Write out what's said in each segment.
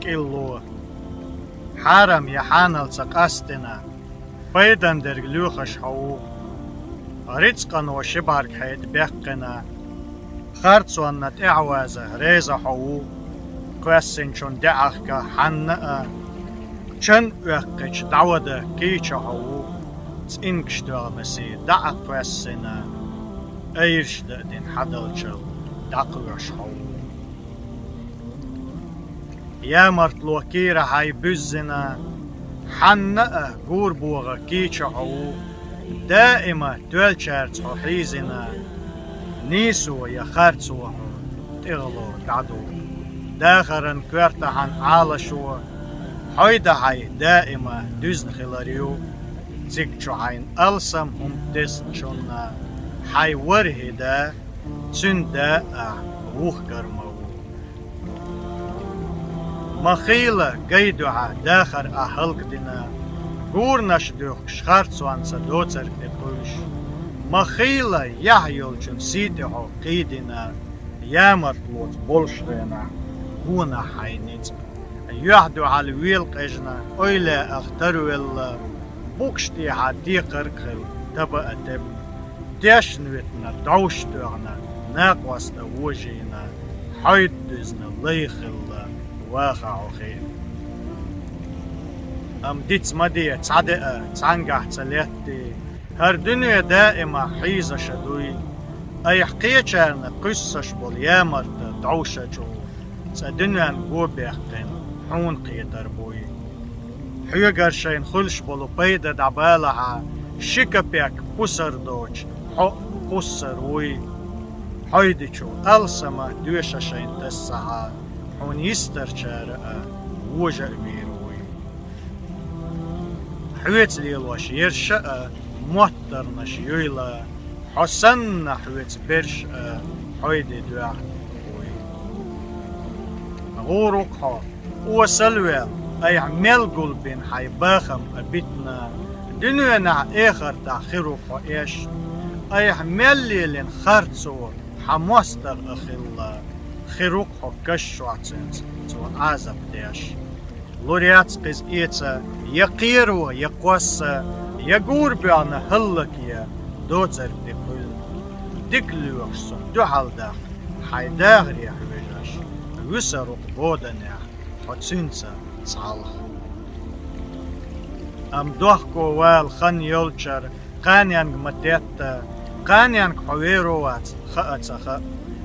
كيلو حرم يحانل سقاستنا بيدن درجلوخش حو رزقن وشبارك حيت بيقنا خرطونا تعوازة ريزة حو كوسن شون دعخك حنقا شن وقش دعوة كيش حو تنكش دوامسي دعق كوسنا ايرش دين حدلشل دعقوش حو يا مرتلو كيرا هاي بزنا حنقا قوربوغا كيش حو دائما تولشارت حيزنا نيسو يا خارتسو تغلو تعدو داخرن كورتهن عالشو حيدا هاي دائما دوزن خلاريو تيكشو هاين ألسم دسن شونا هاي ورهي دا تندا ووخ قرمو مخيلة قيدوها داخر أهلق دينا قورناش دوخ شخارتسوان سدوتر كتبوش مخيلة يحيولشن سيتحو قيدنا يامرتلوت بولشتينا هونا حينيت يحدو على الويل قجنا اويلا اختروا الله بوكشتي حدي قرقل تبا اتب داشنوتنا دوشتوغنا ناقوست وجينا حيد دزنا ليخل واخع خير ام ديتس مدية تصدق تعنقح تليتي هر دنيا دائما حيزة شدوي اي حقيقة قصة بول يامرت دوشة جو تدنيا نقوب بيحقين حون قيدر بوي حيقر شين خلش بولو بيدا دعبالها شكا بيك بسر دوش حق بسر وي حيدي شو ألسما دوشة شين تسعى حون يستر شارع وجع بيروي حويت لي الوشير شقا موتر نشيويلا حسن حويت برش حيدي دوح وي غورك وسلوى أي عمل قلبين حي باخم أبيتنا دنيانا آخر تأخيرو فايش أي عمل لين خرطو حماستر أخيلا خيروك حكش وعتنت تو عازب داش لوريات قز إيتا يقيرو يقوس يقور بيانا هلك يا دوتر بكل دكلوش سن دو حالداخ حي داغر يا حويجاش وسروق بودنا حتسنسا صالح ام دوحكو وال خن يولشر قانيانج متيتا قانيانج حويروات خأتسخ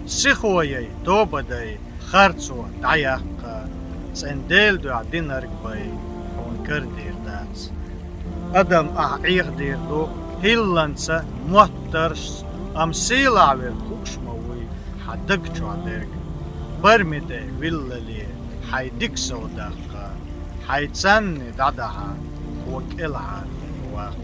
سيخويي توبدي خارتسو دعياق سنديل دو عدين ركبي حون كردير دات ادم اعيق دير دو هيلانسا موترس ام سيلاويل خوشموي حدق شو عدير برميدي ويلالي حيدك سوداق حيتسني دعدها وكلها واق